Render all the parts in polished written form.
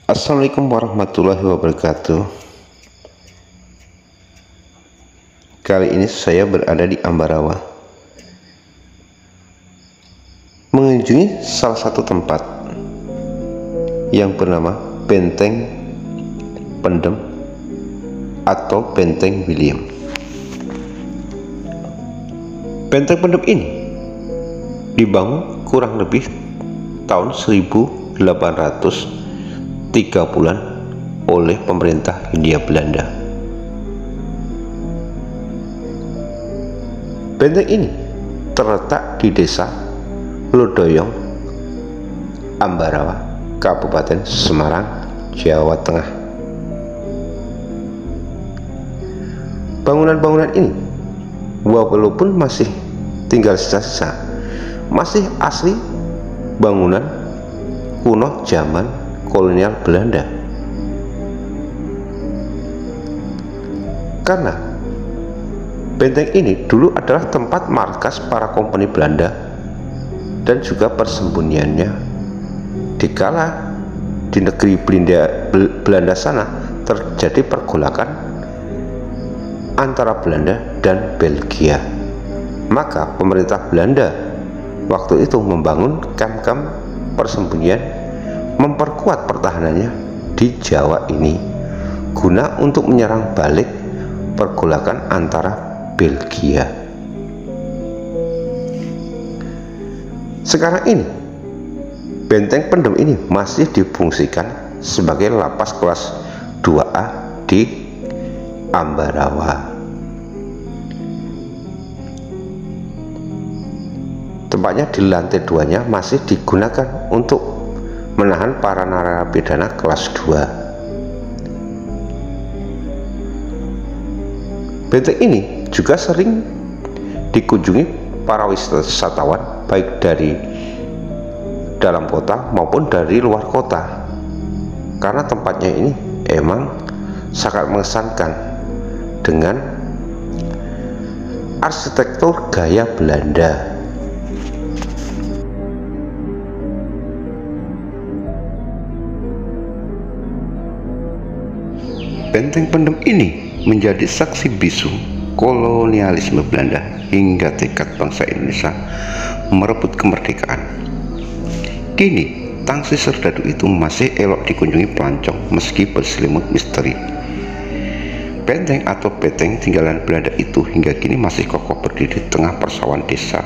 Assalamualaikum warahmatullahi wabarakatuh. Kali ini saya berada di Ambarawa, mengunjungi salah satu tempat yang bernama Benteng Pendem atau Benteng William. Benteng Pendem ini dibangun kurang lebih tahun 1830-an oleh pemerintah Hindia Belanda. Benteng ini terletak di desa Lodoyong, Ambarawa, Kabupaten Semarang, Jawa Tengah. Bangunan-bangunan ini walaupun masih tinggal sisa-sisa, masih asli bangunan kuno zaman kolonial Belanda. Karena benteng ini dulu adalah tempat markas para kompeni Belanda dan juga persembunyiannya dikala di negeri Belanda sana terjadi pergolakan antara Belanda dan Belgia. Maka pemerintah Belanda waktu itu membangun kamp-kamp persembunyian, memperkuat pertahanannya di Jawa ini guna untuk menyerang balik pergolakan antara Belgia. Sekarang ini Benteng Pendem ini masih difungsikan sebagai lapas kelas 2A di Ambarawa. Tempatnya di lantai 2-nya masih digunakan untuk menahan para narapidana kelas 2. Benteng ini juga sering dikunjungi para wisatawan baik dari dalam kota maupun dari luar kota, karena tempatnya ini emang sangat mengesankan dengan arsitektur gaya Belanda. Benteng Pendem ini menjadi saksi bisu kolonialisme Belanda hingga tekad bangsa Indonesia merebut kemerdekaan. Kini tangsi serdadu itu masih elok dikunjungi pelancong meski berselimut misteri. Benteng atau beteng tinggalan Belanda itu hingga kini masih kokoh berdiri di tengah persawahan desa.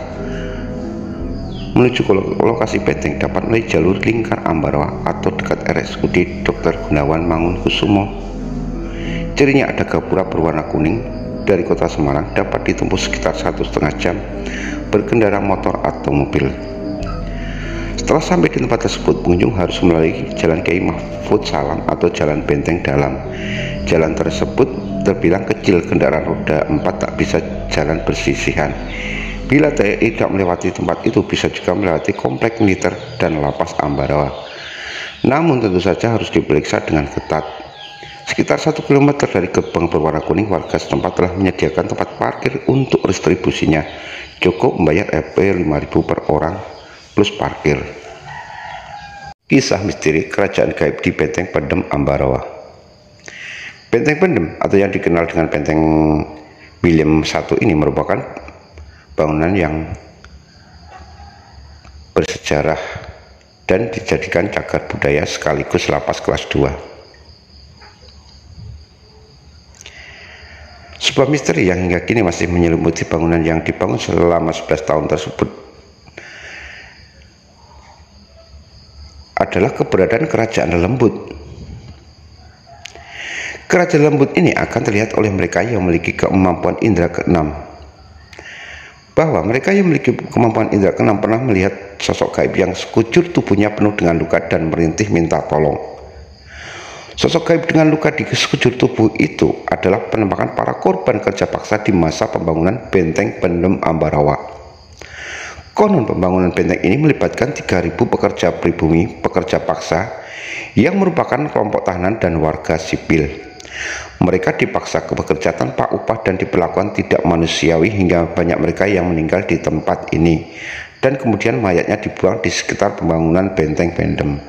Menuju ke lokasi benteng dapat melalui jalur lingkar Ambarawa atau dekat RSUD Dr. Gunawan Mangunkusumo. Cirinya ada gapura berwarna kuning. Dari kota Semarang dapat ditempuh sekitar 1,5 jam berkendara motor atau mobil. Setelah sampai di tempat tersebut, pengunjung harus melalui Jalan Kiai Mahfud Salam atau Jalan Benteng Dalam. Jalan tersebut terbilang kecil, kendaraan roda 4 tak bisa jalan bersisihan. Bila tidak melewati tempat itu, bisa juga melewati komplek militer dan lapas Ambarawa. Namun tentu saja harus diperiksa dengan ketat. Sekitar 1 km dari gerbang berwarna kuning, warga setempat telah menyediakan tempat parkir untuk distribusinya. Cukup membayar EP 5.000 per orang plus parkir. Kisah misteri kerajaan gaib di Benteng Pendem Ambarawa. Benteng Pendem atau yang dikenal dengan Benteng William I ini merupakan bangunan yang bersejarah dan dijadikan cagar budaya sekaligus lapas kelas 2. Sebuah misteri yang hingga kini masih menyelimuti bangunan yang dibangun selama 11 tahun tersebut adalah keberadaan Kerajaan Lembut. Kerajaan Lembut ini akan terlihat oleh mereka yang memiliki kemampuan indera keenam. Bahwa mereka yang memiliki kemampuan indera keenam pernah melihat sosok gaib yang sekujur tubuhnya penuh dengan luka dan merintih minta tolong. Sosok gaib dengan luka di sekujur tubuh itu adalah penampakan para korban kerja paksa di masa pembangunan Benteng Pendem Ambarawa. Konon pembangunan benteng ini melibatkan 3.000 pekerja pribumi, pekerja paksa yang merupakan kelompok tahanan dan warga sipil. Mereka dipaksa bekerja tanpa upah dan diperlakukan tidak manusiawi hingga banyak mereka yang meninggal di tempat ini. dan kemudian mayatnya dibuang di sekitar pembangunan Benteng Pendem.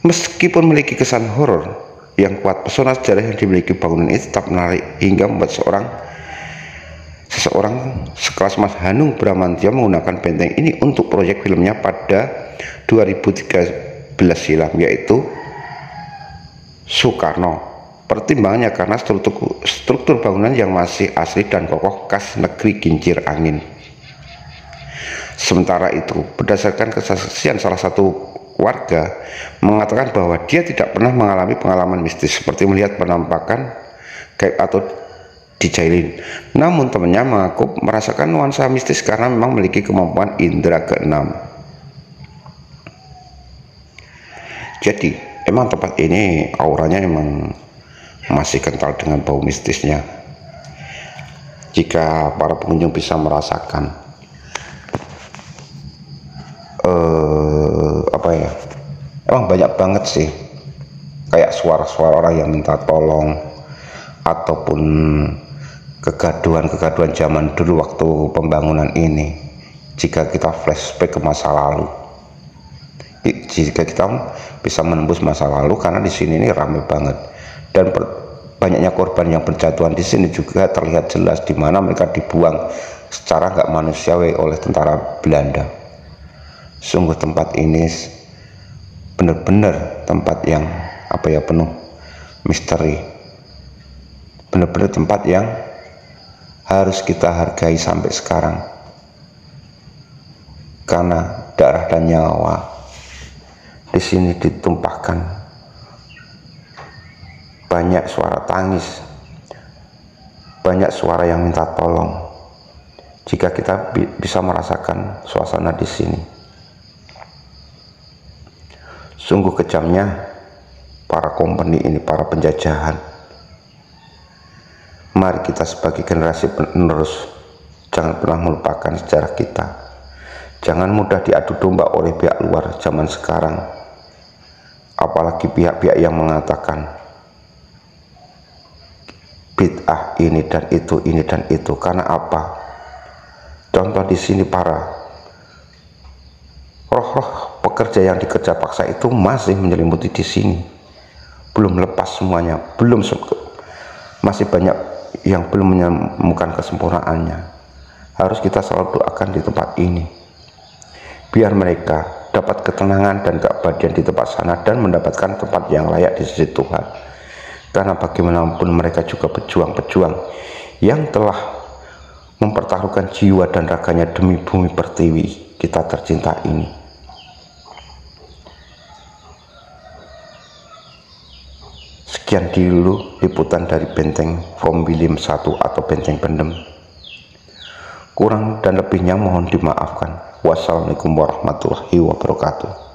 Meskipun memiliki kesan horor yang kuat, pesona sejarah yang dimiliki bangunan ini tetap menarik hingga membuat seseorang sekelas Mas Hanung Bramantyo menggunakan benteng ini untuk proyek filmnya pada 2013 silam, yaitu Soekarno. Pertimbangannya karena struktur bangunan yang masih asli dan kokoh khas negeri kincir angin. Sementara itu, berdasarkan kesaksian salah satu warga mengatakan bahwa dia tidak pernah mengalami pengalaman mistis seperti melihat penampakan gaib atau dijailin. Namun temannya mengaku merasakan nuansa mistis karena memang memiliki kemampuan indera keenam. Jadi emang tempat ini auranya emang masih kental dengan bau mistisnya. Jika para pengunjung bisa merasakan emang banyak banget sih kayak suara-suara orang yang minta tolong ataupun kegaduhan zaman dulu waktu pembangunan ini. Jika kita flashback ke masa lalu, jika kita bisa menembus masa lalu, karena di sini ini ramai banget dan banyaknya korban yang berjatuhan di sini juga terlihat jelas, di mana mereka dibuang secara nggak manusiawi oleh tentara Belanda. Sungguh tempat ini benar-benar tempat yang penuh misteri, benar-benar tempat yang harus kita hargai sampai sekarang, karena darah dan nyawa di sini ditumpahkan. Banyak suara tangis, banyak suara yang minta tolong. Jika kita bisa merasakan suasana di sini, sungguh kejamnya para company ini, para penjajahan. Mari kita sebagai generasi penerus jangan pernah melupakan sejarah kita. Jangan mudah diadu domba oleh pihak luar zaman sekarang, apalagi pihak-pihak yang mengatakan bid'ah ini dan itu. Karena apa? Contoh di sini, para roh-roh pekerja yang dikerja paksa itu masih menyelimuti di sini, belum lepas semuanya, masih banyak yang belum menemukan kesempurnaannya. Harus kita selalu doakan di tempat ini, biar mereka dapat ketenangan dan keabadian di tempat sana dan mendapatkan tempat yang layak di sisi Tuhan. Karena bagaimanapun mereka juga pejuang-pejuang yang telah mempertaruhkan jiwa dan raganya demi bumi pertiwi kita tercinta ini. Sekian dulu liputan dari Benteng From William I atau Benteng Pendem. Kurang dan lebihnya mohon dimaafkan. Wassalamualaikum warahmatullahi wabarakatuh.